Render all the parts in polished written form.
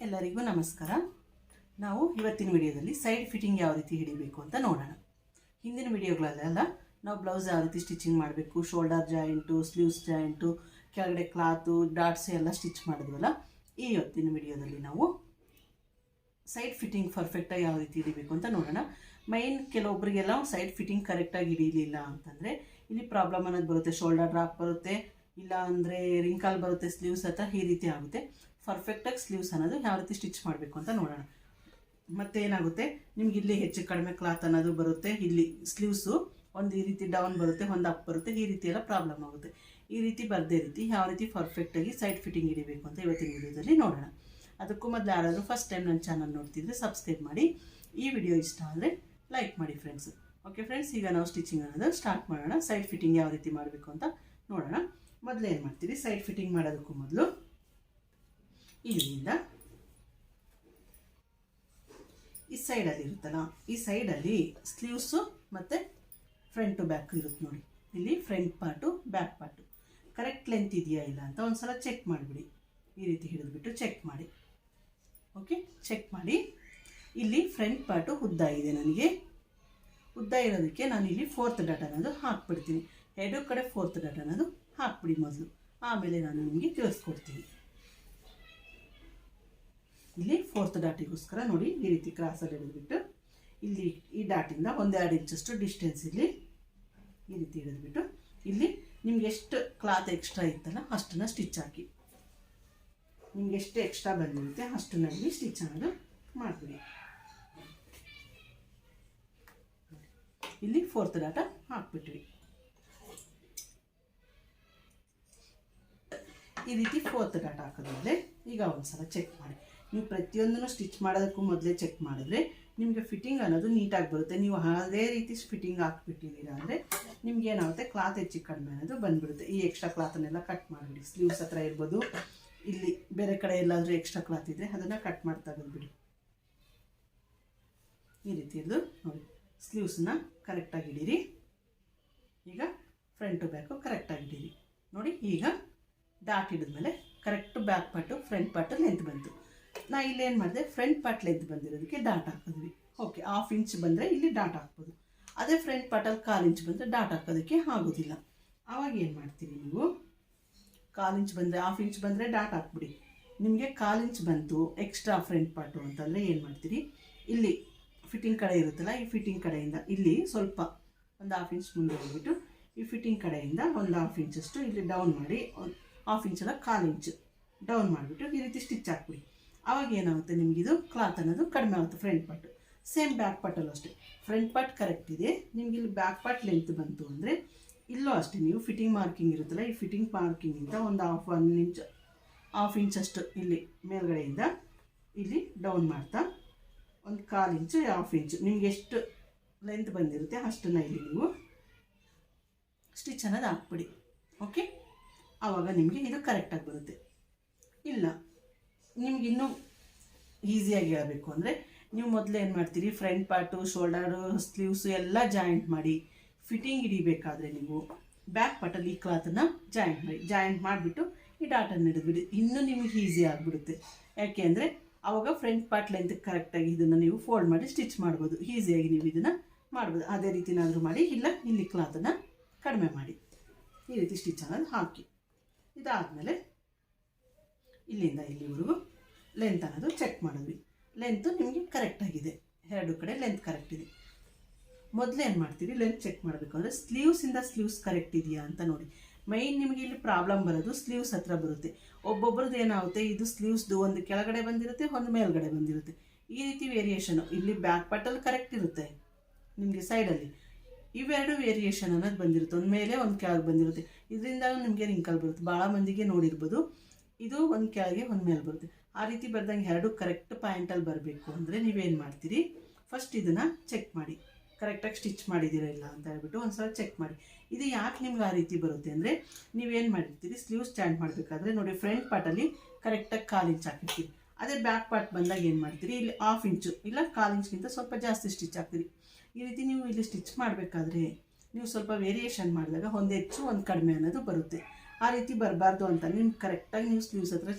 ಎಲ್ಲರಿಗೂ ನಮಸ್ಕಾರ. ನಾವು ಇವತ್ತಿನ ವಿಡಿಯೋದಲ್ಲಿ ಸೈಡ್ ಫಿಟ್ಟಿಂಗ್ ಯಾವ ರೀತಿ ಹಿಡಿಬೇಕು ಅಂತ ನೋಡೋಣ. ಹಿಂದಿನ ವಿಡಿಯೋಗಳಲ್ಲೆಲ್ಲ ನಾವು ಬ್ಲೌಸ್ ಯಾವ ರೀತಿ ಸ್ಟಿಚಿಂಗ್ ಮಾಡಬೇಕು, ಶೋಲ್ಡರ್ ಜಾಯಿಂಟು, ಸ್ಲೀವ್ಸ್ ಜಾಯಿಂಟು, ಕೆಳಗಡೆ ಕ್ಲಾತು, ಡಾಟ್ಸ್ ಎಲ್ಲ ಸ್ಟಿಚ್ ಮಾಡಿದ್ವಲ್ಲ. ಈ ಇವತ್ತಿನ ವಿಡಿಯೋದಲ್ಲಿ ನಾವು ಸೈಡ್ ಫಿಟ್ಟಿಂಗ್ ಪರ್ಫೆಕ್ಟಾಗಿ ಯಾವ ರೀತಿ ಹಿಡಿಬೇಕು ಅಂತ ನೋಡೋಣ. ಮೈನ್ ಕೆಲವೊಬ್ಬರಿಗೆಲ್ಲ ಸೈಡ್ ಫಿಟ್ಟಿಂಗ್ ಕರೆಕ್ಟಾಗಿ ಹಿಡಿಯಲಿಲ್ಲ ಅಂತಂದರೆ ಇಲ್ಲಿ ಪ್ರಾಬ್ಲಮ್ ಅನ್ನೋದು ಬರುತ್ತೆ. ಶೋಲ್ಡರ್ ಡ್ರಾಪ್ ಬರುತ್ತೆ, ಇಲ್ಲ ಅಂದರೆ ರಿಂಕಲ್ ಬರುತ್ತೆ ಸ್ಲೀವ್ಸ್ ಹತ್ರ, ಈ ರೀತಿ ಆಗುತ್ತೆ. ಪರ್ಫೆಕ್ಟಾಗಿ ಸ್ಲೀವ್ಸ್ ಅನ್ನೋದು ಯಾವ ರೀತಿ ಸ್ಟಿಚ್ ಮಾಡಬೇಕು ಅಂತ ನೋಡೋಣ. ಮತ್ತು ಏನಾಗುತ್ತೆ, ನಿಮ್ಗೆ ಇಲ್ಲಿ ಹೆಚ್ಚು ಕಡಿಮೆ ಕ್ಲಾತ್ ಅನ್ನೋದು ಬರುತ್ತೆ, ಇಲ್ಲಿ ಸ್ಲೀವ್ಸು ಒಂದು ಈ ರೀತಿ ಡೌನ್ ಬರುತ್ತೆ, ಒಂದು ಅಪ್ ಬರುತ್ತೆ, ಈ ರೀತಿ ಎಲ್ಲ ಪ್ರಾಬ್ಲಮ್ ಆಗುತ್ತೆ. ಈ ರೀತಿ ಬರದೇ ರೀತಿ ಯಾವ ರೀತಿ ಪರ್ಫೆಕ್ಟಾಗಿ ಸೈಡ್ ಫಿಟ್ಟಿಂಗ್ ಹಿಡಿಬೇಕು ಅಂತ ಇವತ್ತಿನ ವಿಡಿಯೋದಲ್ಲಿ ನೋಡೋಣ. ಅದಕ್ಕೂ ಮೊದಲು ಯಾರಾದರೂ ಫಸ್ಟ್ ಟೈಮ್ ನನ್ನ ಚಾನಲ್ ನೋಡ್ತಿದ್ರೆ ಸಬ್ಸ್ಕ್ರೈಬ್ ಮಾಡಿ. ಈ ವಿಡಿಯೋ ಇಷ್ಟ ಆದರೆ ಲೈಕ್ ಮಾಡಿ ಫ್ರೆಂಡ್ಸ್. ಓಕೆ ಫ್ರೆಂಡ್ಸ್, ಈಗ ನಾವು ಸ್ಟಿಚಿಂಗ್ ಅನ್ನೋದು ಸ್ಟಾರ್ಟ್ ಮಾಡೋಣ. ಸೈಡ್ ಫಿಟ್ಟಿಂಗ್ ಯಾವ ರೀತಿ ಮಾಡಬೇಕು ಅಂತ ನೋಡೋಣ. ಮೊದಲು ಏನು ಮಾಡ್ತೀರಿ, ಸೈಡ್ ಫಿಟ್ಟಿಂಗ್ ಮಾಡೋದಕ್ಕೂ ಮೊದಲು ಇಲ್ಲಿಂದ ಈ ಸೈಡಲ್ಲಿ ಇರುತ್ತಲ್ಲ, ಈ ಸೈಡಲ್ಲಿ ಸ್ಲೀವ್ಸು ಮತ್ತು ಫ್ರಂಟ್ ಟು ಬ್ಯಾಕ್ ಇರುತ್ತೆ ನೋಡಿ. ಇಲ್ಲಿ front part back part correct length ಇದೆಯಾ ಇಲ್ಲ ಅಂತ ಒಂದು ಸಲ ಚೆಕ್ ಮಾಡಿಬಿಡಿ. ಈ ರೀತಿ ಹಿಡಿದ್ಬಿಟ್ಟು ಚೆಕ್ ಮಾಡಿ. ಓಕೆ, ಚೆಕ್ ಮಾಡಿ. ಇಲ್ಲಿ ಫ್ರಂಟ್ ಪಾರ್ಟು ಉದ್ದ ಇದೆ, ನನಗೆ ಉದ್ದ ಇರೋದಕ್ಕೆ ನಾನು ಇಲ್ಲಿ 4th ಡಾಟ್ ಅನ್ನೋದು ಹಾಕ್ಬಿಡ್ತೀನಿ. ಎರಡು ಕಡೆ 4th ಡಾಟ್ ಅನ್ನೋದು ಹಾಕ್ಬಿಡಿ ಮೊದಲು, ಆಮೇಲೆ ನಾನು ನಿಮಗೆ ತಿಳಿಸ್ಕೊಡ್ತೀನಿ. ಇಲ್ಲಿ 4th ಡಾಟಿಗೋಸ್ಕರ ನೋಡಿ ಈ ರೀತಿ ಕ್ರಾಸಲ್ಲಿ ಹಿಡಿದ್ಬಿಟ್ಟು ಇಲ್ಲಿ ಈ ಡಾಟಿಂದ 1-2 ಇಂಚಷ್ಟು ಡಿಸ್ಟೆನ್ಸ್ ಇಲ್ಲಿ ಈ ರೀತಿ ಹಿಡಿದ್ಬಿಟ್ಟು ಇಲ್ಲಿ ನಿಮ್ಗೆ ಎಷ್ಟು ಕ್ಲಾತ್ ಎಕ್ಸ್ಟ್ರಾ ಇತ್ತಲ್ಲ ಅಷ್ಟನ್ನು ಸ್ಟಿಚ್ ಹಾಕಿ. ನಿಮ್ಗೆ ಎಷ್ಟು ಎಕ್ಸ್ಟ್ರಾ ಬಂದಿರುತ್ತೆ ಅಷ್ಟನ್ನು ಇಲ್ಲಿ ಸ್ಟಿಚ್ ಅನ್ನೋದು ಮಾಡಿಬಿಡಿ. ಇಲ್ಲಿ 4th ಡಾಟ ಹಾಕ್ಬಿಟ್ವಿ. ಈ ರೀತಿ 4th ಡಾಟ್ ಹಾಕಿದ್ಮೇಲೆ ಈಗ ಒಂದ್ಸಲ ಚೆಕ್ ಮಾಡಿ. ನೀವು ಪ್ರತಿಯೊಂದನ್ನು ಸ್ಟಿಚ್ ಮಾಡೋದಕ್ಕೂ ಮೊದಲೇ ಚೆಕ್ ಮಾಡಿದ್ರೆ ನಿಮಗೆ ಫಿಟ್ಟಿಂಗ್ ಅನ್ನೋದು ನೀಟಾಗಿ ಬರುತ್ತೆ. ನೀವು ಅದೇ ರೀತಿ ಫಿಟ್ಟಿಂಗ್ ಹಾಕ್ಬಿಟ್ಟಿದ್ದೀರಾ ಅಂದರೆ ನಿಮ್ಗೆ ಏನಾಗುತ್ತೆ, ಕ್ಲಾತ್ ಹೆಚ್ಚು ಕಡಿಮೆ ಅನ್ನೋದು ಬಂದುಬಿಡುತ್ತೆ. ಈ ಎಕ್ಸ್ಟ್ರಾ ಕ್ಲಾತನ್ನೆಲ್ಲ ಕಟ್ ಮಾಡಿಬಿಡಿ. ಸ್ಲೀವ್ಸ್ ಹತ್ರ ಇರ್ಬೋದು, ಇಲ್ಲಿ ಬೇರೆ ಕಡೆ ಎಲ್ಲಾದರೂ ಎಕ್ಸ್ಟ್ರಾ ಕ್ಲಾತ್ ಇದ್ದರೆ ಅದನ್ನು ಕಟ್ ಮಾಡಿ ತೆಗೆದುಬಿಡಿ. ಈ ರೀತಿ ಇರೋದು ನೋಡಿ. ಸ್ಲೀವ್ಸನ್ನ ಕರೆಕ್ಟಾಗಿ ಹಿಡೀರಿ. ಈಗ ಫ್ರಂಟ್ ಟು ಬ್ಯಾಕು ಕರೆಕ್ಟಾಗಿ ಹಿಡೀರಿ ನೋಡಿ. ಈಗ ಡಾಟ್ ಹಿಡಿದ್ಮೇಲೆ correct back part front part length ಬಂತು. ನಾ ಇಲ್ಲೇನು ಮಾಡಿದೆ, ಫ್ರಂಟ್ ಪಾರ್ಟ್ ಲೆಂತ್ ಬಂದಿರೋದಕ್ಕೆ ಡಾಟ್ ಹಾಕಿದ್ವಿ. ಓಕೆ, 1/2 ಇಂಚ್ ಬಂದರೆ ಇಲ್ಲಿ ಡಾಟ್ ಹಾಕ್ಬೋದು. ಅದೇ ಫ್ರಂಟ್ ಪಾರ್ಟಲ್ಲಿ 1/4 ಇಂಚ್ ಬಂದರೆ ಡಾಟ್ ಹಾಕೋದಕ್ಕೆ ಆಗೋದಿಲ್ಲ. ಆವಾಗ ಏನು ಮಾಡ್ತೀರಿ ನೀವು, 1/4 ಇಂಚ್ ಬಂದರೆ 1/2 ಇಂಚ್ ಬಂದರೆ ಡಾಟ್ ಹಾಕ್ಬಿಡಿ. ನಿಮಗೆ 1/4 ಇಂಚ್ ಬಂತು ಎಕ್ಸ್ಟ್ರಾ ಫ್ರಂಟ್ ಪಾರ್ಟು ಅಂತಂದರೆ ಏನು ಮಾಡ್ತೀರಿ, ಇಲ್ಲಿ ಫಿಟ್ಟಿಂಗ್ ಕಡೆ ಇರುತ್ತಲ್ಲ, ಈ ಫಿಟ್ಟಿಂಗ್ ಕಡೆಯಿಂದ ಇಲ್ಲಿ ಸ್ವಲ್ಪ ಒಂದು 1/2 ಇಂಚ್ ಮುಂದೆ ಹೋಗ್ಬಿಟ್ಟು ಈ ಫಿಟ್ಟಿಂಗ್ ಕಡೆಯಿಂದ ಒಂದು 1/2 ಇಂಚಷ್ಟು ಇಲ್ಲಿ ಡೌನ್ ಮಾಡಿ, 1/2 ಇಂಚಲ್ಲ 1/4 ಇಂಚ್ ಡೌನ್ ಮಾಡಿಬಿಟ್ಟು ಈ ರೀತಿ ಸ್ಟಿಚ್ ಹಾಕ್ಬಿಡಿ. ಆವಾಗ ಏನಾಗುತ್ತೆ, ನಿಮಗಿದು ಕ್ಲಾತ್ ಅನ್ನೋದು ಕಡಿಮೆ ಆಗುತ್ತೆ. ಫ್ರಂಟ್ ಪಾರ್ಟು ಸೇಮ್ ಬ್ಯಾಕ್ ಪಾರ್ಟಲ್ಲೂ ಅಷ್ಟೇ. ಫ್ರಂಟ್ ಪಾರ್ಟ್ ಕರೆಕ್ಟ್ ಇದೆ, ನಿಮ್ಗೆ ಇಲ್ಲಿ ಬ್ಯಾಕ್ ಪಾರ್ಟ್ ಲೆಂತ್ ಬಂತು ಅಂದರೆ ಇಲ್ಲೂ ಅಷ್ಟೇ ನೀವು ಫಿಟ್ಟಿಂಗ್ ಮಾರ್ಕಿಂಗ್ ಇರುತ್ತಲ್ಲ, ಈ ಫಿಟ್ಟಿಂಗ್ ಮಾರ್ಕಿಂಗಿಂದ ಒಂದು 1/2 ಇಂಚಷ್ಟು ಇಲ್ಲಿ ಮೇಲ್ಗಡೆಯಿಂದ ಇಲ್ಲಿ ಡೌನ್ ಮಾಡ್ತಾ ಒಂದು 1/4 ಇಂಚು 1/2 ಇಂಚು ನಿಮ್ಗೆ ಎಷ್ಟು ಲೆಂತ್ ಬಂದಿರುತ್ತೆ ಅಷ್ಟನ್ನು ಇಲ್ಲಿ ನೀವು ಸ್ಟಿಚ್ ಅನ್ನೋದು ಹಾಕ್ಬಿಡಿ. ಓಕೆ, ಆವಾಗ ನಿಮಗೆ ಇದು ಕರೆಕ್ಟಾಗಿ ಬರುತ್ತೆ. ಇಲ್ಲ ನಿಮ್ಗೆ ಇನ್ನೂ ಈಸಿಯಾಗಿ ಹೇಳಬೇಕು ಅಂದರೆ ನೀವು ಮೊದಲು ಏನು ಮಾಡ್ತೀರಿ, ಫ್ರಂಟ್ ಪಾರ್ಟು, ಶೋಲ್ಡರು, ಸ್ಲೀವ್ಸು ಎಲ್ಲ ಜಾಯಿಂಟ್ ಮಾಡಿ ಫಿಟ್ಟಿಂಗ್ ಹಿಡಿಬೇಕಾದ್ರೆ ನೀವು ಬ್ಯಾಕ್ ಪಾರ್ಟಲ್ಲಿ ಈ ಕ್ಲಾತನ್ನು ಜಾಯಿಂಟ್ ಮಾಡಿಬಿಟ್ಟು ಈ ಡಾಟನ್ನು ಹಿಡಿದ್ಬಿಡಿ. ಇನ್ನೂ ನಿಮಗೆ ಈಸಿ ಆಗಿಬಿಡುತ್ತೆ. ಯಾಕೆ ಅಂದರೆ ಆವಾಗ ಫ್ರಂಟ್ ಪಾರ್ಟ್ ಲೆಂತ್ ಕರೆಕ್ಟಾಗಿ ಇದನ್ನು ನೀವು ಫೋಲ್ಡ್ ಮಾಡಿ ಸ್ಟಿಚ್ ಮಾಡ್ಬೋದು. ಈಸಿಯಾಗಿ ನೀವು ಇದನ್ನು ಮಾಡ್ಬೋದು. ಅದೇ ರೀತಿನಾದರೂ ಮಾಡಿ, ಇಲ್ಲ ಇಲ್ಲಿ ಕ್ಲಾತನ್ನು ಕಡಿಮೆ ಮಾಡಿ ಈ ರೀತಿ ಸ್ಟಿಚ್ ಅನ್ನೋದು ಹಾಕಿ. ಇದಾದಮೇಲೆ ಇಲ್ಲಿಂದ ಇಲ್ಲಿವರೆಗೂ ಲೆಂತ್ ಅನ್ನೋದು ಚೆಕ್ ಮಾಡಿದ್ವಿ. ಲೆಂತು ನಿಮಗೆ ಕರೆಕ್ಟಾಗಿದೆ, ಎರಡು ಕಡೆ ಲೆಂತ್ ಕರೆಕ್ಟ್ ಇದೆ. ಮೊದಲು ಏನು ಮಾಡ್ತೀರಿ, ಲೆಂತ್ ಚೆಕ್ ಮಾಡಬೇಕು ಅಂದರೆ ಸ್ಲೀವ್ಸಿಂದ ಸ್ಲೀವ್ಸ್ ಕರೆಕ್ಟ್ ಇದೆಯಾ ಅಂತ ನೋಡಿ. ಮೈನ್ ನಿಮಗೆ ಇಲ್ಲಿ ಪ್ರಾಬ್ಲಮ್ ಬರೋದು ಸ್ಲೀವ್ಸ್ ಹತ್ರ ಬರುತ್ತೆ. ಒಬ್ಬೊಬ್ರದ್ದು ಏನಾಗುತ್ತೆ, ಇದು ಸ್ಲೀವ್ಸ್ದು ಒಂದು ಕೆಳಗಡೆ ಬಂದಿರುತ್ತೆ, ಒಂದು ಮೇಲ್ಗಡೆ ಬಂದಿರುತ್ತೆ. ಈ ರೀತಿ ವೇರಿಯೇಷನು ಇಲ್ಲಿ ಬ್ಯಾಕ್ ಪಾರ್ಟಲ್ಲಿ ಕರೆಕ್ಟ್ ಇರುತ್ತೆ, ನಿಮಗೆ ಸೈಡಲ್ಲಿ ಇವೆರಡು ವೇರಿಯೇಷನ್ ಅನ್ನೋದು ಬಂದಿರುತ್ತೆ. ಒಂದು ಮೇಲೆ ಒಂದು ಕೆಳಗೆ ಬಂದಿರುತ್ತೆ. ಇದರಿಂದ ನಿಮಗೆ ರಿಂಕಲ್ ಬರುತ್ತೆ. ಭಾಳ ಮಂದಿಗೆ ನೋಡಿರ್ಬೋದು, ಇದು ಒಂದು ಕೆಳಗೆ ಒಂದು ಮೇಲೆ ಬರುತ್ತೆ. ಆ ರೀತಿ ಬರ್ದಂಗೆ ಎರಡು ಕರೆಕ್ಟ್ ಪಾಯಿಂಟಲ್ಲಿ ಬರಬೇಕು ಅಂದರೆ ನೀವೇನು ಮಾಡ್ತೀರಿ, ಫಸ್ಟ್ ಇದನ್ನು ಚೆಕ್ ಮಾಡಿ ಕರೆಕ್ಟಾಗಿ ಸ್ಟಿಚ್ ಮಾಡಿದ್ದೀರಾ ಇಲ್ಲ ಅಂತ ಹೇಳ್ಬಿಟ್ಟು ಒಂದು ಸಲ ಚೆಕ್ ಮಾಡಿ. ಇದು ಯಾಕೆ ನಿಮ್ಗೆ ಆ ರೀತಿ ಬರುತ್ತೆ ಅಂದರೆ ನೀವೇನು ಮಾಡಿರ್ತೀರಿ, ಸ್ಲೀವ್ಸ್ ಜಾಯಿಂಟ್ ಮಾಡಬೇಕಾದ್ರೆ ನೋಡಿ ಫ್ರಂಟ್ ಪಾರ್ಟಲ್ಲಿ ಕರೆಕ್ಟಾಗಿ 1/4 ಇಂಚ್ ಹಾಕಿರ್ತೀರಿ. ಅದೇ ಬ್ಯಾಕ್ ಪಾರ್ಟ್ ಬಂದಾಗ ಏನು ಮಾಡ್ತೀರಿ, ಇಲ್ಲಿ 1/2 ಇಂಚು ಇಲ್ಲ 1/4 ಇಂಚ್ಗಿಂತ ಸ್ವಲ್ಪ ಜಾಸ್ತಿ ಸ್ಟಿಚ್ ಹಾಕ್ತೀರಿ. ಈ ರೀತಿ ನೀವು ಇಲ್ಲಿ ಸ್ಟಿಚ್ ಮಾಡಬೇಕಾದ್ರೆ ನೀವು ಸ್ವಲ್ಪ ವೇರಿಯೇಷನ್ ಮಾಡಿದಾಗ ಒಂದು ಹೆಚ್ಚು ಒಂದು ಕಡಿಮೆ ಅನ್ನೋದು ಬರುತ್ತೆ. ಆ ರೀತಿ ಬರಬಾರ್ದು ಅಂತ ನಿಮ್ಗೆ ಕರೆಕ್ಟಾಗಿ ನೀವು ಸ್ಲೀವ್ಸ್ ಹತ್ರ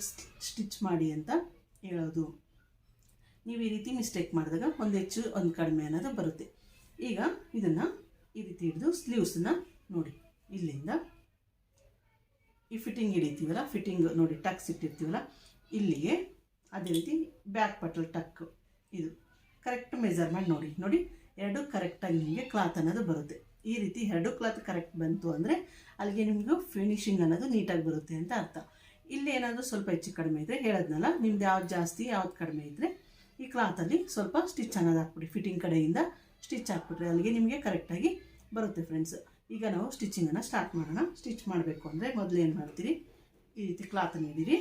ಸ್ಟಿಚ್ ಮಾಡಿ ಅಂತ ಹೇಳೋದು. ನೀವು ಈ ರೀತಿ ಮಿಸ್ಟೇಕ್ ಮಾಡಿದಾಗ ಒಂದು ಹೆಚ್ಚು ಒಂದು ಕಡಿಮೆ ಅನ್ನೋದು ಬರುತ್ತೆ. ಈಗ ಇದನ್ನು ಈ ರೀತಿ ಹಿಡಿದು ಸ್ಲೀವ್ಸನ್ನ ನೋಡಿ ಇಲ್ಲಿಂದ ಈ ಫಿಟ್ಟಿಂಗ್ ಹಿಡಿತೀವಲ್ಲ, ಫಿಟ್ಟಿಂಗ್ ನೋಡಿ ಟಕ್ಸ್ ಇಟ್ಟಿರ್ತೀವಲ್ಲ ಇಲ್ಲಿಗೆ, ಅದೇ ರೀತಿ ಬ್ಯಾಕ್ ಪಟ್ಟಲ್ ಟಕ್ ಇದು ಕರೆಕ್ಟ್ ಮೆಜರ್ಮೆಂಟ್ ನೋಡಿ ನೋಡಿ ಎರಡು ಕರೆಕ್ಟಾಗಿ ನಿಮಗೆ ಕ್ಲಾತ್ ಅನ್ನೋದು ಬರುತ್ತೆ. ಈ ರೀತಿ ಎರಡು ಕ್ಲಾತ್ ಕರೆಕ್ಟ್ ಬಂತು ಅಂದರೆ ಅಲ್ಲಿಗೆ ನಿಮಗೂ ಫಿನಿಶಿಂಗ್ ಅನ್ನೋದು ನೀಟಾಗಿ ಬರುತ್ತೆ ಅಂತ ಅರ್ಥ. ಇಲ್ಲಿ ಏನಾದರೂ ಸ್ವಲ್ಪ ಹೆಚ್ಚು ಕಡಿಮೆ ಇದ್ದರೆ ಹೇಳೋದ್ನಲ್ಲ, ನಿಮ್ದು ಯಾವ್ದು ಜಾಸ್ತಿ ಯಾವ್ದು ಕಡಿಮೆ ಇದ್ದರೆ ಈ ಕ್ಲಾತಲ್ಲಿ ಸ್ವಲ್ಪ ಸ್ಟಿಚ್ ಅನ್ನೋದು ಹಾಕ್ಬಿಡಿ, ಫಿಟ್ಟಿಂಗ್ ಕಡೆಯಿಂದ ಸ್ಟಿಚ್ ಹಾಕ್ಬಿಟ್ರೆ ಅಲ್ಲಿಗೆ ನಿಮಗೆ ಕರೆಕ್ಟಾಗಿ ಬರುತ್ತೆ ಫ್ರೆಂಡ್ಸ್. ಈಗ ನಾವು ಸ್ಟಿಚಿಂಗನ್ನು ಸ್ಟಾರ್ಟ್ ಮಾಡೋಣ. ಸ್ಟಿಚ್ ಮಾಡಬೇಕು ಅಂದರೆ ಮೊದಲು ಏನು ಮಾಡ್ತೀರಿ, ಈ ರೀತಿ ಕ್ಲಾತನ್ನು ಹಿಡೀರಿ,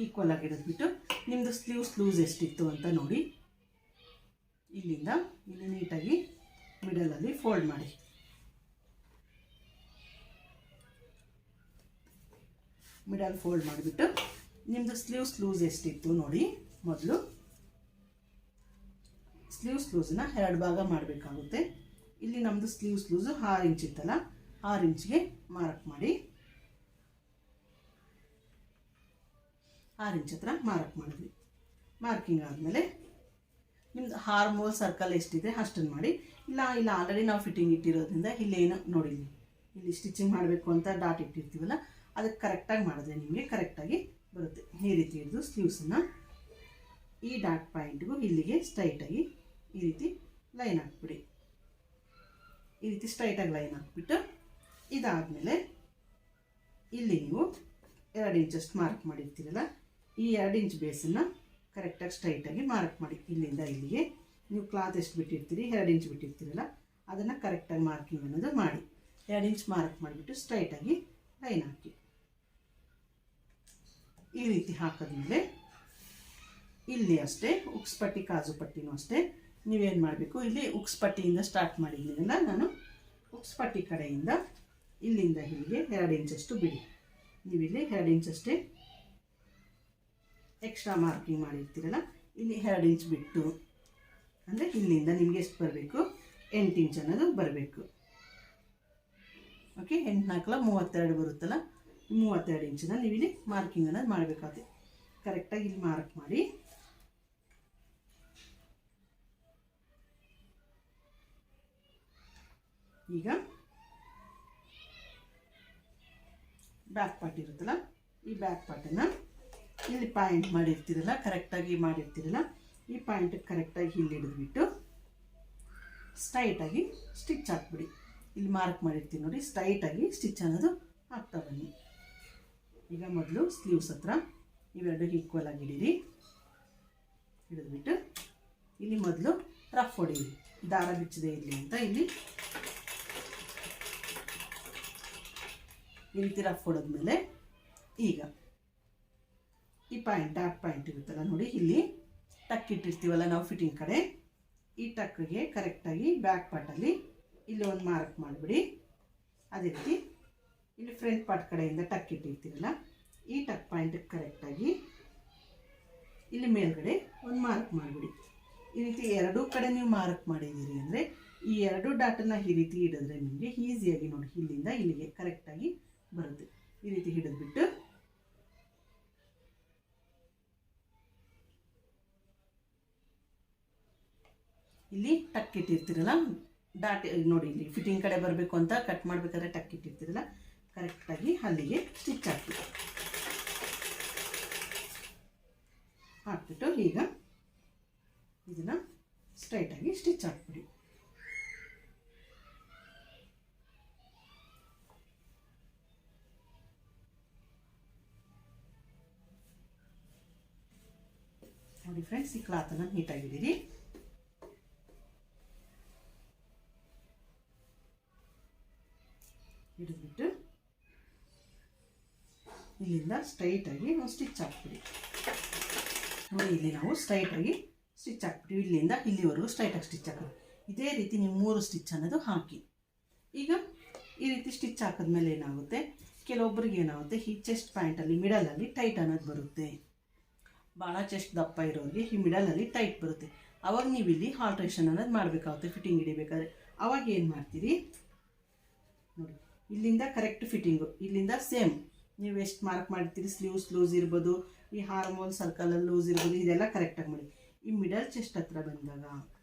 ಈಕ್ವಲ್ ಆಗಿ ಹಿಡಿದ್ಬಿಟ್ಟು ನಿಮ್ಮದು ಸ್ಲೀವ್ಸ್ ಲೂಸ್ ಎಷ್ಟಿತ್ತು ಅಂತ ನೋಡಿ ಇಲ್ಲಿಂದ ಇಲ್ಲಿ ನೀಟಾಗಿ ಮಿಡಲಲ್ಲಿ ಫೋಲ್ಡ್ ಮಾಡಿ. ಮಿಡಲ್ ಫೋಲ್ಡ್ ಮಾಡಿಬಿಟ್ಟು ನಿಮ್ಮದು ಸ್ಲೀವ್ಸ್ ಲೂಸ್ ಎಷ್ಟಿತ್ತು ನೋಡಿ, ಮೊದಲು ಸ್ಲೀವ್ಸ್ ಲೂಸನ್ನ 2 ಭಾಗ ಮಾಡಬೇಕಾಗುತ್ತೆ. ಇಲ್ಲಿ ನಮ್ಮದು ಸ್ಲೀವ್ಸ್ ಲೂಸು 6 ಇಂಚ್ ಇತ್ತಲ್ಲ, 6 ಇಂಚ್ಗೆ ಮಾರ್ಕ್ ಮಾಡಿ, 6 ಇಂಚ್ ಹತ್ರ ಮಾರ್ಕ್ ಮಾಡಿದ್ವಿ. ಮಾರ್ಕಿಂಗ್ ಆದಮೇಲೆ ನಿಮ್ಮದು ಹಾರ್ಮೋಲ್ ಸರ್ಕಲ್ ಎಷ್ಟಿದೆ ಅಷ್ಟನ್ನು ಮಾಡಿ. ಇಲ್ಲ ಆಲ್ರೆಡಿ ನಾವು ಫಿಟ್ಟಿಂಗ್ ಇಟ್ಟಿರೋದ್ರಿಂದ ಇಲ್ಲೇನು ನೋಡಿ, ಇಲ್ಲಿ ಸ್ಟಿಚಿಂಗ್ ಮಾಡಬೇಕು ಅಂತ ಡಾಟ್ ಇಟ್ಟಿರ್ತೀವಲ್ಲ ಅದಕ್ಕೆ ಕರೆಕ್ಟಾಗಿ ಮಾಡಿದ್ರೆ ನಿಮಗೆ ಕರೆಕ್ಟಾಗಿ ಬರುತ್ತೆ. ಈ ರೀತಿ ಹಿಡಿದು ಸ್ಲೀವ್ಸನ್ನು ಈ ಡಾಟ್ ಪಾಯಿಂಟ್ಗೂ ಇಲ್ಲಿಗೆ ಸ್ಟ್ರೈಟಾಗಿ ಈ ರೀತಿ ಲೈನ್ ಹಾಕ್ಬಿಡಿ. ಈ ರೀತಿ ಸ್ಟ್ರೈಟಾಗಿ ಲೈನ್ ಹಾಕ್ಬಿಟ್ಟು ಇದಾದಮೇಲೆ ಇಲ್ಲಿ ನೀವು 2 ಇಂಚಷ್ಟು ಮಾರ್ಕ್ ಮಾಡಿರ್ತೀರಲ್ಲ, ಈ 2 ಇಂಚ್ ಬೇಸನ್ನು ಕರೆಕ್ಟಾಗಿ ಸ್ಟ್ರೈಟಾಗಿ ಮಾರ್ಕ್ ಮಾಡಿ. ಇಲ್ಲಿಂದ ಇಲ್ಲಿಗೆ ನೀವು ಕ್ಲಾತ್ ಎಷ್ಟು ಬಿಟ್ಟಿರ್ತೀರಿ, 2 ಇಂಚ್ ಬಿಟ್ಟಿರ್ತೀರಲ್ಲ ಅದನ್ನು ಕರೆಕ್ಟಾಗಿ ಮಾರ್ಕಿಂಗ್ ಅನ್ನೋದು ಮಾಡಿ. 2 ಇಂಚ್ ಮಾರ್ಕ್ ಮಾಡಿಬಿಟ್ಟು ಸ್ಟ್ರೈಟಾಗಿ ಲೈನ್ ಹಾಕಿ. ಈ ರೀತಿ ಹಾಕಿದ್ಮೇಲೆ ಇಲ್ಲಿ ಅಷ್ಟೇ ಉಕ್ಸ್ ಪಟ್ಟಿ ಕಾಜು ಪಟ್ಟಿನೂ ಅಷ್ಟೇ ನೀವೇನು ಮಾಡಬೇಕು, ಇಲ್ಲಿ ಉಕ್ಸ್ ಪಟ್ಟಿಯಿಂದ ಸ್ಟಾರ್ಟ್ ಮಾಡಿದ್ದೀನಲ್ಲ ನಾನು, ಉಕ್ಸ್ ಪಟ್ಟಿ ಕಡೆಯಿಂದ ಇಲ್ಲಿಂದ ಇಲ್ಲಿಗೆ 2 ಇಂಚಷ್ಟು ಬಿಡಿ. ನೀವಿಲ್ಲಿ 2 ಇಂಚಷ್ಟೇ ಎಕ್ಸ್ಟ್ರಾ ಮಾರ್ಕಿಂಗ್ ಮಾಡಿರ್ತೀರಲ್ಲ, ಇಲ್ಲಿ 2 ಇಂಚ್ ಬಿಟ್ಟು ಅಂದರೆ ಇಲ್ಲಿಂದ ನಿಮಗೆ ಎಷ್ಟು ಬರಬೇಕು, 8 ಇಂಚ್ ಅನ್ನೋದು ಬರಬೇಕು. ಓಕೆ, 8 4 32 ಬರುತ್ತಲ್ಲ, 32 ಇಂಚನ್ನ ನೀವಿಲ್ಲಿ ಮಾರ್ಕಿಂಗ್ ಅನ್ನೋದು ಮಾಡಬೇಕಾಗುತ್ತೆ. ಕರೆಕ್ಟಾಗಿ ಇಲ್ಲಿ ಮಾರ್ಕ್ ಮಾಡಿ. ಈಗ ಬ್ಯಾಕ್ ಪಾರ್ಟ್ ಇರುತ್ತಲ್ಲ, ಈ ಬ್ಯಾಕ್ ಪಾರ್ಟನ್ನು ಇಲ್ಲಿ ಪಾಯಿಂಟ್ ಮಾಡಿರ್ತೀರಲ್ಲ, ಕರೆಕ್ಟಾಗಿ ಮಾಡಿರ್ತೀರಲ್ಲ, ಈ ಪಾಯಿಂಟಿಗೆ ಕರೆಕ್ಟಾಗಿ ಇಲ್ಲಿ ಹಿಡಿದ್ಬಿಟ್ಟು ಸ್ಟ್ರೈಟಾಗಿ ಸ್ಟಿಚ್ ಹಾಕ್ಬಿಡಿ. ಇಲ್ಲಿ ಮಾರ್ಕ್ ಮಾಡಿರ್ತೀವಿ ನೋಡಿ, ಸ್ಟ್ರೈಟಾಗಿ ಸ್ಟಿಚ್ ಅನ್ನೋದು ಹಾಕ್ತಾ ಬನ್ನಿ. ಈಗ ಮೊದಲು ಸ್ಲೀವ್ಸ್ ಹತ್ರ ಇವೆರಡು ಈಕ್ವಲ್ ಆಗಿ ಹಿಡೀರಿ. ಹಿಡಿದ್ಬಿಟ್ಟು ಇಲ್ಲಿ ಮೊದಲು ರಫ್ ಹೊಡೀರಿ, ದಾರ ಬಿಚ್ಚದೆ ಇರಲಿ ಅಂತ ಇಲ್ಲಿ ಈ ರೀತಿ ರಫ್ ಹೊಡೆದ್ಮೇಲೆ ಈಗ ಈ ಪಾಯಿಂಟ್ ಡಾಟ್ ಪಾಯಿಂಟ್ ಇರುತ್ತಲ್ಲ ನೋಡಿ, ಇಲ್ಲಿ ಟಕ್ ಇಟ್ಟಿರ್ತೀವಲ್ಲ ನಾವು ಫಿಟ್ಟಿಂಗ್ ಕಡೆ, ಈ ಟಕ್ಗೆ ಕರೆಕ್ಟಾಗಿ ಬ್ಯಾಕ್ ಪಾರ್ಟಲ್ಲಿ ಇಲ್ಲಿ ಒಂದು ಮಾರ್ಕ್ ಮಾಡಿಬಿಡಿ. ಅದೇ ರೀತಿ ಇಲ್ಲಿ ಫ್ರಂಟ್ ಪಾರ್ಟ್ ಕಡೆಯಿಂದ ಟಕ್ ಇಟ್ಟಿರ್ತೀರಲ್ಲ, ಈ ಟಕ್ ಪಾಯಿಂಟಿಗೆ ಕರೆಕ್ಟಾಗಿ ಇಲ್ಲಿ ಮೇಲ್ಗಡೆ ಒಂದು ಮಾರ್ಕ್ ಮಾಡಿಬಿಡಿ. ಈ ರೀತಿ ಎರಡೂ ಕಡೆ ನೀವು ಮಾರ್ಕ್ ಮಾಡಿದ್ದೀರಿ ಅಂದರೆ ಈ 2 ಡಾಟನ್ನು ಈ ರೀತಿ ಹಿಡಿದ್ರೆ ನಿಮಗೆ ಈಸಿಯಾಗಿ ನೋಡಿ ಇಲ್ಲಿಂದ ಇಲ್ಲಿಗೆ ಕರೆಕ್ಟಾಗಿ ಬರುತ್ತೆ. ಈ ರೀತಿ ಹಿಡಿದ್ಬಿಟ್ಟು ಇಲ್ಲಿ ಟಕ್ ಇಟ್ಟಿರ್ತೀರಲ್ಲ, ಡಾಟ್ ನೋಡಿ ಇಲ್ಲಿ ಫಿಟ್ಟಿಂಗ್ ಕಡೆ ಬರಬೇಕು ಅಂತ ಕಟ್ ಮಾಡಬೇಕಾದ್ರೆ ಟಕ್ ಇಟ್ಟಿರ್ತೀರಲ್ಲ, ಕರೆಕ್ಟಾಗಿ ಅಲ್ಲಿಗೆ ಸ್ಟಿಚ್ ಹಾಕ್ಬಿಟ್ಟು ಈಗ ಇದನ್ನು ಸ್ಟ್ರೈಟಾಗಿ ಸ್ಟಿಚ್ ಹಾಕ್ಬಿಡಿ. ನೋಡಿ ಫ್ರೆಂಡ್ಸ್, ಈ ಕ್ಲಾತನ್ನು ನೀಟಾಗಿದ್ದೀರಿ. ಹಿಡಿದ್ಬಿಟ್ಟು ಇಲ್ಲಿಂದ ಸ್ಟ್ರೈಟಾಗಿ ನಾವು ಸ್ಟಿಚ್ ಹಾಕ್ಬಿಡಿ. ನೋಡಿ ಇಲ್ಲಿ ನಾವು ಸ್ಟ್ರೈಟಾಗಿ ಸ್ಟಿಚ್ ಹಾಕ್ಬಿಟ್ಟು ಇಲ್ಲಿಂದ ಇಲ್ಲಿವರೆಗೂ ಸ್ಟ್ರೈಟಾಗಿ ಸ್ಟಿಚ್ ಹಾಕೋದು. ಇದೇ ರೀತಿ ನೀವು 3 ಸ್ಟಿಚ್ ಅನ್ನೋದು ಹಾಕಿ. ಈಗ ಈ ರೀತಿ ಸ್ಟಿಚ್ ಹಾಕಿದ್ಮೇಲೆ ಏನಾಗುತ್ತೆ, ಕೆಲವೊಬ್ಬರಿಗೆ ಏನಾಗುತ್ತೆ, ಈ ಚೆಸ್ಟ್ ಪ್ಯಾಂಟಲ್ಲಿ ಮಿಡಲಲ್ಲಿ ಟೈಟ್ ಅನ್ನೋದು ಬರುತ್ತೆ. ಭಾಳ ಚೆಸ್ಟ್ ದಪ್ಪ ಇರೋರಿಗೆ ಈ ಮಿಡಲಲ್ಲಿ ಟೈಟ್ ಬರುತ್ತೆ. ಅವಾಗ ನೀವು ಇಲ್ಲಿ ಆಲ್ಟ್ರೇಷನ್ ಅನ್ನೋದು ಮಾಡಬೇಕಾಗುತ್ತೆ ಫಿಟ್ಟಿಂಗ್ ಹಿಡಿಬೇಕಾದ್ರೆ. ಅವಾಗ ಏನು ಮಾಡ್ತೀರಿ ನೋಡಿ, ಇಲ್ಲಿಂದ ಕರೆಕ್ಟ್ ಫಿಟ್ಟಿಂಗು, ಇಲ್ಲಿಂದ ಸೇಮ್ ನೀವು ಎಷ್ಟು ಮಾರ್ಕ್ ಮಾಡಿರ್ತೀರಿ, ಸ್ಲೀವ್ಸ್ ಲೂಸ್ ಇರ್ಬೋದು, ಈ ಹಾರ್ಮೋಲ್ ಸರ್ಕಲಲ್ಲಿ ಲೂಸ್ ಇರ್ಬೋದು, ಇದೆಲ್ಲ ಕರೆಕ್ಟಾಗಿ ಮಾಡಿ. ಈ ಮಿಡಲ್ ಚೆಸ್ಟ್ ಹತ್ರ ಬಂದಾಗ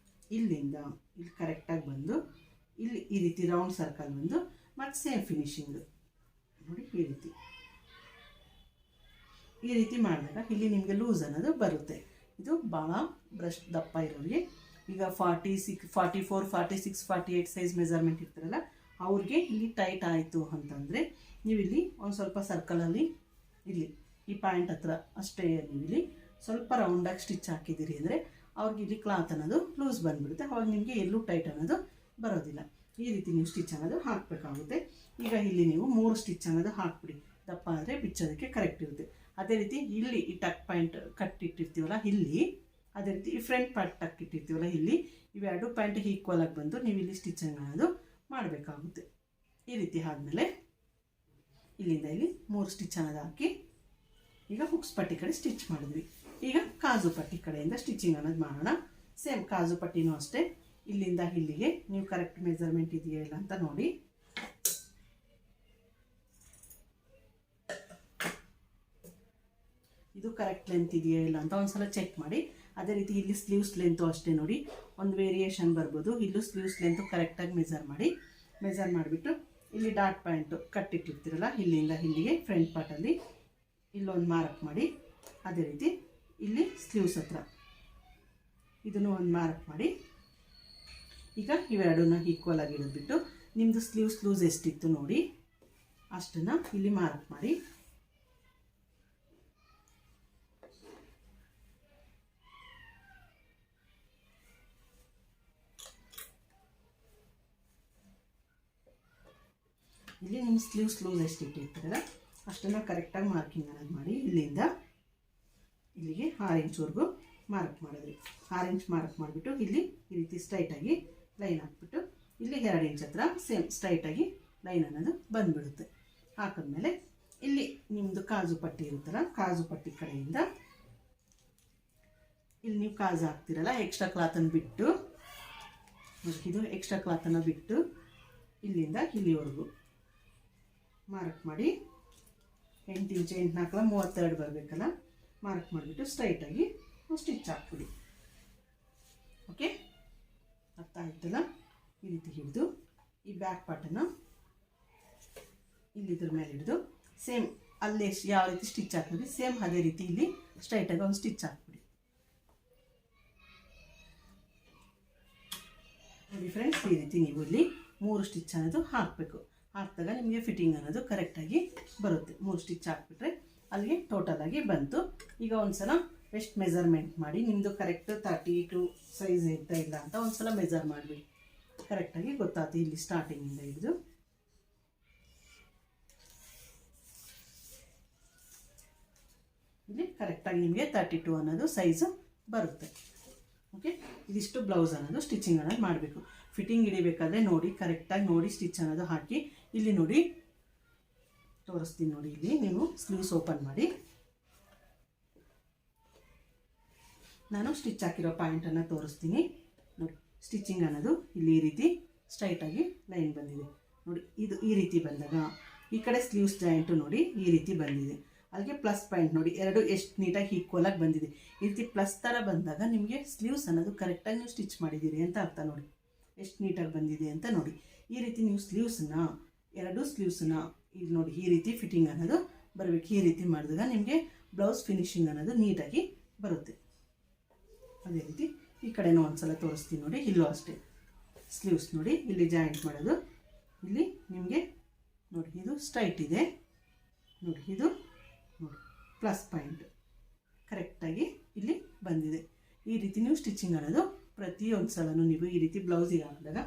ಇಲ್ಲಿಂದ ಇಲ್ಲಿ ಕರೆಕ್ಟಾಗಿ ಬಂದು ಇಲ್ಲಿ ಈ ರೀತಿ ರೌಂಡ್ ಸರ್ಕಲ್ ಬಂದು ಮತ್ತು ಸೇಮ್ ಫಿನಿಶಿಂಗ್ ನೋಡಿ. ಈ ರೀತಿ ಮಾಡಿದಾಗ ಇಲ್ಲಿ ನಿಮಗೆ ಲೂಸ್ ಅನ್ನೋದು ಬರುತ್ತೆ. ಇದು ಭಾಳ ಬ್ರಷ್ ದಪ್ಪ ಇರೋರಿಗೆ, ಈಗ 46, 44, 46, 48 ಸೈಜ್ ಮೆಜರ್ಮೆಂಟ್ ಇರ್ತಾರಲ್ಲ ಅವ್ರಿಗೆ ಇಲ್ಲಿ ಟೈಟ್ ಆಯಿತು ಅಂತಂದರೆ ನೀವು ಇಲ್ಲಿ ಒಂದು ಸ್ವಲ್ಪ ಸರ್ಕಲಲ್ಲಿ ಇಲ್ಲಿ ಈ ಪಾಯಿಂಟ್ ಹತ್ರ ಅಷ್ಟೇ ನೀವು ಇಲ್ಲಿ ಸ್ವಲ್ಪ ರೌಂಡಾಗಿ ಸ್ಟಿಚ್ ಹಾಕಿದ್ದೀರಿ ಅಂದರೆ ಅವ್ರಿಗೆ ಇಲ್ಲಿ ಕ್ಲಾತ್ ಅನ್ನೋದು ಲೂಸ್ ಬಂದುಬಿಡುತ್ತೆ. ಅವಾಗ ನಿಮಗೆ ಎಲ್ಲೂ ಟೈಟ್ ಅನ್ನೋದು ಬರೋದಿಲ್ಲ. ಈ ರೀತಿ ನೀವು ಸ್ಟಿಚ್ ಅನ್ನೋದು ಹಾಕಬೇಕಾಗುತ್ತೆ. ಈಗ ಇಲ್ಲಿ ನೀವು 3 ಸ್ಟಿಚ್ ಅನ್ನೋದು ಹಾಕ್ಬಿಡಿ. ದಪ್ಪ ಆದರೆ ಬಿಚ್ಚೋದಕ್ಕೆ ಕರೆಕ್ಟ್ ಇರುತ್ತೆ. ಅದೇ ರೀತಿ ಇಲ್ಲಿ ಈ ಟಕ್ ಪಾಯಿಂಟ್ ಕಟ್ ಇಟ್ಟಿರ್ತೀವಲ್ಲ ಇಲ್ಲಿ, ಅದೇ ರೀತಿ ಈ ಫ್ರಂಟ್ ಪಾರ್ಟ್ ಟಕ್ ಇಟ್ಟಿರ್ತೀವಲ್ಲ ಇಲ್ಲಿ, ಇವೆರಡು ಪಾಯಿಂಟ್ ಈಕ್ವಲ್ ಆಗಿ ಬಂದು ನೀವು ಇಲ್ಲಿ ಸ್ಟಿಚ್ ಅನ್ನೋದು ಮಾಡಬೇಕಾಗುತ್ತೆ. ಈ ರೀತಿ ಆದಮೇಲೆ ಇಲ್ಲಿಂದ ಇಲ್ಲಿ 3 ಸ್ಟಿಚ್ ಅನ್ನೋದು ಹಾಕಿ ಈಗ ಹುಕ್ಸ್ ಪಟ್ಟಿ ಕಡೆ ಸ್ಟಿಚ್ ಮಾಡಿದ್ವಿ. ಈಗ ಕಾಜು ಪಟ್ಟಿ ಕಡೆಯಿಂದ ಸ್ಟಿಚಿಂಗ್ ಅನ್ನೋದು ಮಾಡೋಣ. ಸೇಮ್ ಕಾಜು ಪಟ್ಟಿನೂ ಅಷ್ಟೇ, ಇಲ್ಲಿಂದ ಇಲ್ಲಿಗೆ ನೀವು ಕರೆಕ್ಟ್ ಮೆಜರ್ಮೆಂಟ್ ಇದೆಯಾ ಇಲ್ಲ ಅಂತ ನೋಡಿ. ಇದು ಕರೆಕ್ಟ್ ಲೆಂತ್ ಇದೆಯಾ ಇಲ್ಲ ಅಂತ ಒಂದ್ಸಲ ಚೆಕ್ ಮಾಡಿ. ಅದೇ ರೀತಿ ಇಲ್ಲಿ ಸ್ಲೀವ್ಸ್ ಲೆಂತು ಅಷ್ಟೇ ನೋಡಿ, ಒಂದು ವೇರಿಯೇಷನ್ ಬರ್ಬೋದು. ಇಲ್ಲೂ ಸ್ಲೀವ್ಸ್ ಲೆಂತು ಕರೆಕ್ಟಾಗಿ ಮೆಜರ್ ಮಾಡಿಬಿಟ್ಟು ಇಲ್ಲಿ ಡಾಟ್ ಪಾಯಿಂಟು ಕಟ್ಟಿಟ್ಟಿರ್ತೀರಲ್ಲ ಇಲ್ಲಿಂದ ಇಲ್ಲಿಗೆ ಫ್ರಂಟ್ ಪಾರ್ಟಲ್ಲಿ ಇಲ್ಲೊಂದು ಮಾರ್ಕ್ ಮಾಡಿ. ಅದೇ ರೀತಿ ಇಲ್ಲಿ ಸ್ಲೀವ್ಸ್ ಹತ್ರ ಇದನ್ನು ಒಂದು ಮಾರ್ಕ್ ಮಾಡಿ. ಈಗ ಇವೆರಡನ್ನ ಈಕ್ವಲ್ ಆಗಿ ಇಡೋದ್ಬಿಟ್ಟು ನಿಮ್ಮದು ಸ್ಲೀವ್ಸ್ ಲೂಸ್ ಎಷ್ಟಿತ್ತು ನೋಡಿ ಅಷ್ಟನ್ನು ಇಲ್ಲಿ ಮಾರ್ಕ್ ಮಾಡಿ. ಇಲ್ಲಿ ನಿಮ್ಮ ಸ್ಲೀವ್ಸ್ ಲೂಸ್ ಎಷ್ಟು ಇಟ್ಟಿರ್ತೀರಲ್ಲ ಅಷ್ಟನ್ನು ಕರೆಕ್ಟಾಗಿ ಮಾರ್ಕಿಂಗ್ ಅನ್ನೋದು ಮಾಡಿ. ಇಲ್ಲಿಂದ ಇಲ್ಲಿಗೆ 6 ಇಂಚ್ವರೆಗೂ ಮಾರ್ಕ್ ಮಾಡಿದ್ರಿ. 6 ಇಂಚ್ ಮಾರ್ಕ್ ಮಾಡಿಬಿಟ್ಟು ಇಲ್ಲಿ ಈ ರೀತಿ ಸ್ಟ್ರೈಟಾಗಿ ಲೈನ್ ಹಾಕ್ಬಿಟ್ಟು ಇಲ್ಲಿ 2 ಇಂಚ್ ಹತ್ರ ಸೇಮ್ ಸ್ಟ್ರೈಟಾಗಿ ಲೈನ್ ಅನ್ನೋದು ಬಂದುಬಿಡುತ್ತೆ. ಹಾಕಿದ್ಮೇಲೆ ಇಲ್ಲಿ ನಿಮ್ಮದು ಕಾಜು ಪಟ್ಟಿ ಇರುತ್ತಲ್ಲ, ಕಾಜು ಪಟ್ಟಿ ಕಡೆಯಿಂದ ಇಲ್ಲಿ ನೀವು ಕಾಜು ಹಾಕ್ತಿರಲ್ಲ ಎಕ್ಸ್ಟ್ರಾ ಕ್ಲಾತನ್ನು ಬಿಟ್ಟು, ಇದು ಎಕ್ಸ್ಟ್ರಾ ಕ್ಲಾತನ್ನು ಬಿಟ್ಟು ಇಲ್ಲಿಂದ ಇಲ್ಲಿವರೆಗೂ ಮಾರ್ಕ್ ಮಾಡಿ. 8 ಇಂಚ್ 8 4 32 ಬರಬೇಕಲ್ಲ, ಮಾರ್ಕ್ ಮಾಡಿಬಿಟ್ಟು ಸ್ಟ್ರೈಟಾಗಿ ಸ್ಟಿಚ್ ಹಾಕ್ಬಿಡಿ. ಓಕೆ, ಅರ್ಥ ಆಯ್ತಲ್ಲ? ಈ ರೀತಿ ಹಿಡಿದು ಈ ಬ್ಯಾಕ್ ಪಾರ್ಟನ್ನು ಇಲ್ಲಿ ಇದ್ರ ಮೇಲೆ ಹಿಡಿದು ಸೇಮ್ ಅಲ್ಲೇ ಯಾವ ರೀತಿ ಸ್ಟಿಚ್ ಹಾಕಿದ್ವಿ ಸೇಮ್ ಅದೇ ರೀತಿ ಇಲ್ಲಿ ಸ್ಟ್ರೈಟಾಗಿ ಒಂದು ಸ್ಟಿಚ್ ಹಾಕ್ಬಿಡಿ. ನೋಡಿ ಫ್ರೆಂಡ್ಸ್, ಈ ರೀತಿ ನೀವು ಇಲ್ಲಿ 3 ಸ್ಟಿಚ್ ಅನ್ನೋದು ಹಾಕಬೇಕು. ಹಾಕಿದಾಗ ನಿಮಗೆ ಫಿಟ್ಟಿಂಗ್ ಅನ್ನೋದು ಕರೆಕ್ಟಾಗಿ ಬರುತ್ತೆ. 3 ಸ್ಟಿಚ್ ಹಾಕ್ಬಿಟ್ರೆ ಅಲ್ಲಿಗೆ ಟೋಟಲ್ ಆಗಿ ಬಂತು. ಈಗ ಒಂದ್ಸಲ ಎಷ್ಟು ಮೆಜರ್ಮೆಂಟ್ ಮಾಡಿ ನಿಮ್ಮದು ಕರೆಕ್ಟ್ 32 ಸೈಜ್ ಇರ್ತಾ ಇಲ್ಲ ಅಂತ ಒಂದ್ಸಲ ಮೆಜರ್ ಮಾಡಿಬಿಡಿ. ಕರೆಕ್ಟಾಗಿ ಗೊತ್ತಾಯ್ತು. ಇಲ್ಲಿ ಸ್ಟಾರ್ಟಿಂಗಿಂದ ಹಿಡಿದು ಇಲ್ಲಿ ಕರೆಕ್ಟಾಗಿ ನಿಮಗೆ 32 ಅನ್ನೋದು ಸೈಜು ಬರುತ್ತೆ. ಓಕೆ, ಇದಿಷ್ಟು ಬ್ಲೌಸ್ ಅನ್ನೋದು ಸ್ಟಿಚಿಂಗ್ ಅನ್ನೋದು ಮಾಡಬೇಕು. ಫಿಟ್ಟಿಂಗ್ ಹಿಡಿಬೇಕಾದ್ರೆ ನೋಡಿ ಕರೆಕ್ಟಾಗಿ ನೋಡಿ ಸ್ಟಿಚ್ ಅನ್ನೋದು ಹಾಕಿ. ಇಲ್ಲಿ ನೋಡಿ ತೋರಿಸ್ತೀನಿ ನೋಡಿ, ಇಲ್ಲಿ ನೀವು ಸ್ಲೀವ್ಸ್ ಓಪನ್ ಮಾಡಿ. ನಾನು ಸ್ಟಿಚ್ ಹಾಕಿರೋ ಪಾಯಿಂಟನ್ನು ತೋರಿಸ್ತೀನಿ ನೋಡಿ. ಸ್ಟಿಚಿಂಗ್ ಅನ್ನೋದು ಇಲ್ಲಿ ಈ ರೀತಿ ಸ್ಟ್ರೈಟಾಗಿ ಲೈನ್ ಬಂದಿದೆ ನೋಡಿ. ಇದು ಈ ರೀತಿ ಬಂದಾಗ ಈ ಕಡೆ ಸ್ಲೀವ್ಸ್ ಜಾಯಿಂಟು ನೋಡಿ ಈ ರೀತಿ ಬಂದಿದೆ. ಅಲ್ಲಿಗೆ ಪ್ಲಸ್ ಪಾಯಿಂಟ್ ನೋಡಿ, ಎರಡು ಎಷ್ಟು ನೀಟಾಗಿ ಈಕ್ವಲಾಗಿ ಬಂದಿದೆ. ಈ ರೀತಿ ಪ್ಲಸ್ ಥರ ಬಂದಾಗ ನಿಮಗೆ ಸ್ಲೀವ್ಸ್ ಅನ್ನೋದು ಕರೆಕ್ಟಾಗಿ ನೀವು ಸ್ಟಿಚ್ ಮಾಡಿದ್ದೀರಿ ಅಂತ ಅರ್ಥ ನೋಡಿ. ಎಷ್ಟು ನೀಟಾಗಿ ಬಂದಿದೆ ಅಂತ ನೋಡಿ. ಈ ರೀತಿ ನೀವು ಸ್ಲೀವ್ಸನ್ನು ಎರಡು ಸ್ಲೀವ್ಸನ್ನು ಇಲ್ಲಿ ನೋಡಿ ಈ ರೀತಿ ಫಿಟ್ಟಿಂಗ್ ಅನ್ನೋದು ಬರಬೇಕು. ಈ ರೀತಿ ಮಾಡಿದಾಗ ನಿಮಗೆ ಬ್ಲೌಸ್ ಫಿನಿಶಿಂಗ್ ಅನ್ನೋದು ನೀಟಾಗಿ ಬರುತ್ತೆ. ಅದೇ ರೀತಿ ಈ ಕಡೆನೂ ಒಂದ್ಸಲ ತೋರಿಸ್ತೀನಿ ನೋಡಿ. ಇಲ್ಲೂ ಅಷ್ಟೇ ಸ್ಲೀವ್ಸ್ ನೋಡಿ ಇಲ್ಲಿ ಜಾಯಿಂಟ್ ಮಾಡೋದು. ಇಲ್ಲಿ ನಿಮಗೆ ನೋಡಿ ಇದು ಸ್ಟ್ರೈಟ್ ಇದೆ ನೋಡಿ, ಇದು ನೋಡಿ ಪ್ಲಸ್ ಪಾಯಿಂಟ್ ಕರೆಕ್ಟಾಗಿ ಇಲ್ಲಿ ಬಂದಿದೆ. ಈ ರೀತಿ ನೀವು ಸ್ಟಿಚಿಂಗ್ ಅನ್ನೋದು ಪ್ರತಿಯೊಂದು ಸಲನೂ ನೀವು ಈ ರೀತಿ ಬ್ಲೌಸಿಗೆ ಹಾಕಿದಾಗ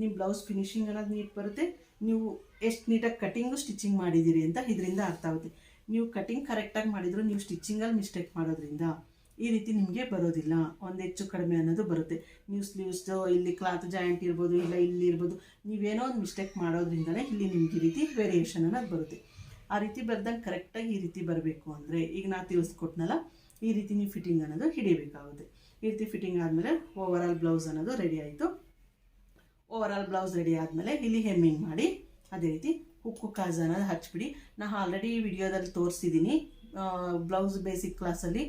ನಿಮ್ಮ ಬ್ಲೌಸ್ ಫಿನಿಶಿಂಗ್ ಅನ್ನೋದು ನೀಟ್ ಬರುತ್ತೆ. ನೀವು ಎಷ್ಟು ನೀಟಾಗಿ ಕಟಿಂಗು ಸ್ಟಿಚಿಂಗ್ ಮಾಡಿದ್ದೀರಿ ಅಂತ ಇದರಿಂದ ಅರ್ಥ ಆಗುತ್ತೆ. ನೀವು ಕಟಿಂಗ್ ಕರೆಕ್ಟಾಗಿ ಮಾಡಿದ್ರು ನೀವು ಸ್ಟಿಚಿಂಗಲ್ಲಿ ಮಿಸ್ಟೇಕ್ ಮಾಡೋದ್ರಿಂದ ಈ ರೀತಿ ನಿಮಗೆ ಬರೋದಿಲ್ಲ. ಒಂದು ಹೆಚ್ಚು ಕಡಿಮೆ ಅನ್ನೋದು ಬರುತ್ತೆ. ನೀವು ಸ್ಲೀವ್ಸ್ದು ಇಲ್ಲಿ ಕ್ಲಾತ್ ಜಾಯಿಂಟ್ ಇರ್ಬೋದು, ಇಲ್ಲ ಇಲ್ಲಿ ಇರ್ಬೋದು, ನೀವೇನೋ ಒಂದು ಮಿಸ್ಟೇಕ್ ಮಾಡೋದ್ರಿಂದಲೇ ಇಲ್ಲಿ ನಿಮ್ಗೆ ಈ ರೀತಿ ವೇರಿಯೇಷನ್ ಅನ್ನೋದು ಬರುತ್ತೆ. ಆ ರೀತಿ ಬರ್ದಂಗೆ ಕರೆಕ್ಟಾಗಿ ಈ ರೀತಿ ಬರಬೇಕು ಅಂದರೆ ಈಗ ನಾನು ತಿಳಿಸ್ಕೊಟ್ನಲ್ಲ ಈ ರೀತಿ ನೀವು ಫಿಟ್ಟಿಂಗ್ ಅನ್ನೋದು ಹಿಡಿಬೇಕಾಗುತ್ತೆ. ಈ ರೀತಿ ಫಿಟ್ಟಿಂಗ್ ಆದಮೇಲೆ ಓವರಾಲ್ ಬ್ಲೌಸ್ ಅನ್ನೋದು ರೆಡಿ ಆಯಿತು. ಓವರಾಲ್ ಬ್ಲೌಸ್ ರೆಡಿ ಆದಮೇಲೆ ಇಲ್ಲಿ ಹೆಮ್ಮಿಂಗ್ ಮಾಡಿ ಅದೇ ರೀತಿ ಹುಕ್ಕು ಕಾಜ ಅನ್ನೋದು ಹಚ್ಬಿಡಿ. ನಾನು ಆಲ್ರೆಡಿ ವಿಡಿಯೋದಲ್ಲಿ ತೋರಿಸಿದ್ದೀನಿ, ಬ್ಲೌಸ್ ಬೇಸಿಕ್ ಕ್ಲಾಸಲ್ಲಿ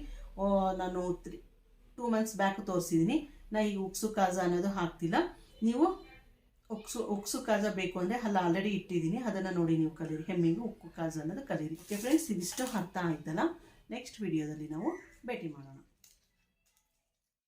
ನಾನು 2 ಮಂತ್ಸ್ ಬ್ಯಾಕ್ ತೋರಿಸಿದ್ದೀನಿ. ನಾ ಈಗ ಉಕ್ಸು ಕಾಜ ಅನ್ನೋದು ಹಾಕ್ತಿಲ್ಲ. ನೀವು ಉಕ್ಸು ಕಾಜ ಬೇಕು ಅಂದರೆ ಅಲ್ಲಿ ಆಲ್ರೆಡಿ ಇಟ್ಟಿದ್ದೀನಿ, ಅದನ್ನು ನೋಡಿ ನೀವು ಕಲೀರಿ. ಹೆಮ್ಮಿಂಗು ಉಕ್ಕು ಕಾಜ ಅನ್ನೋದು ಕಲೀರಿ. ಓಕೆ ಫ್ರೆಂಡ್ಸ್, ಇದಿಷ್ಟು ಅರ್ಥ ಆಯ್ತಲ್ಲ. ನೆಕ್ಸ್ಟ್ ವಿಡಿಯೋದಲ್ಲಿ ನಾವು ಭೇಟಿ ಮಾಡೋಣ.